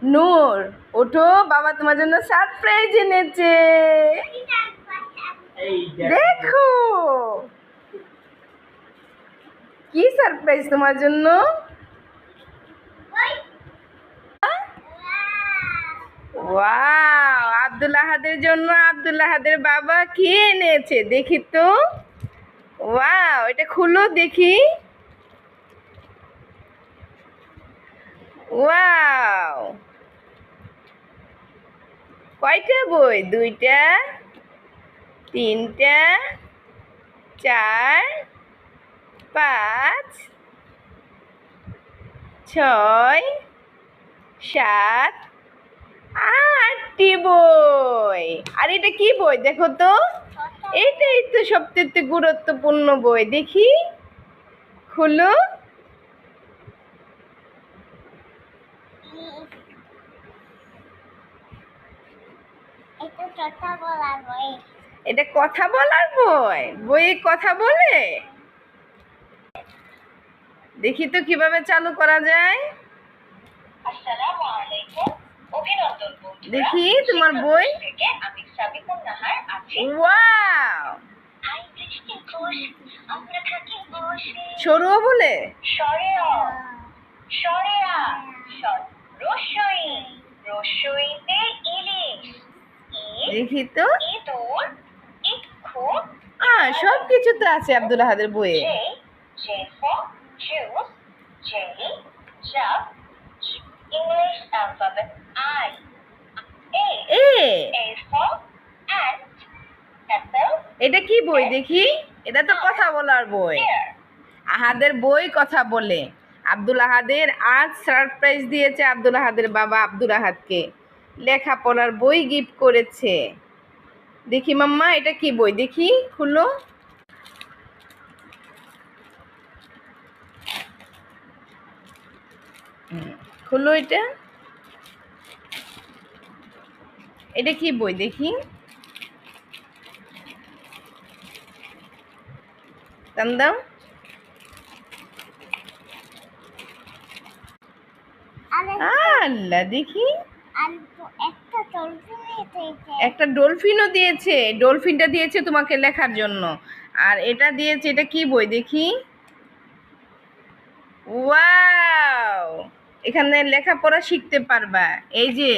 নূর, ওঠো, বাবা তোমার জন্য সারপ্রাইজ এনেছে। দেখো কি সারপ্রাইজ তোমার জন্য। ওয়াও, আব্দুল আহাদের জন্য আব্দুল আহাদের বাবা কি এনেছে দেখি তো। ওয়াও, এটা খুলো দেখি। ওয়াও, কয়টা বই? 2টা, 3টা, 4, 5, 6, 7, 8টি বই। আর এটা কি বই দেখো তো। এটাই তো সবথেকে গুরুত্বপূর্ণ বই, দেখি খুলো। এটা কথা বলার বই। বইয়ে কথা বলে? দেখি তো কিভাবে চালু করা যায়। আসসালামু আলাইকুম, অভিনন্দন বন্ধুরা। দেখি তোমার বই। থেকে আমি সাবিকুন নাহার আছি। ওয়াও, আই বৃষ্টি ঘোষ, আমরা থাকি বসে। সরুও বলে? সরেয়া, সরেয়া, সর, রসই, রসইতে ইলিশ, দেখি তো। ইঁদুর, ইক্ষু, সব কিছুতে আছে আব্দুল আহাদের বইয়ে। J for juice, jelly, jug, English alphabet I. A A for ant, apple, এটা কি বই দেখি? এটা তো কথা বলার বই। pear. আহাদের বই কথা বলে। আব্দুল আহাদের আজ সারপ্রাইজ দিয়েছে আব্দুল আহাদের বাবা আব্দুল আহাদকে। লেখাপড়ার বই গিফট করেছে। দেখি মাম্মা এটা কি বই দেখি, খুলো। খুলো এটা। এটা কি বই দেখি। দাম দাও। আল্লাহ, দেখি একটা ডলফিনও দিয়েছে। ডলফিনটা দিয়েছে তোমাকে লেখার জন্য। আর এটা দিয়েছে, এটা কি বই দেখি। ওয়াও, এখানে লেখাপড়া শিখতে পারবা। এই যে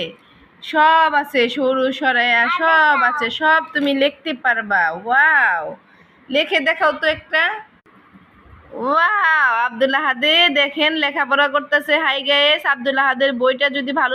সব আছে, সরু সরাইয়া সব আছে, সব তুমি লিখতে পারবা। ওয়াও, লিখে দেখাও তো একটা। ওয়াও, আব্দুল আহাদে দেখেন লেখাপড়া করতেছে। হাই গাইস, আব্দুল আহাদের বইটা যদি ভালো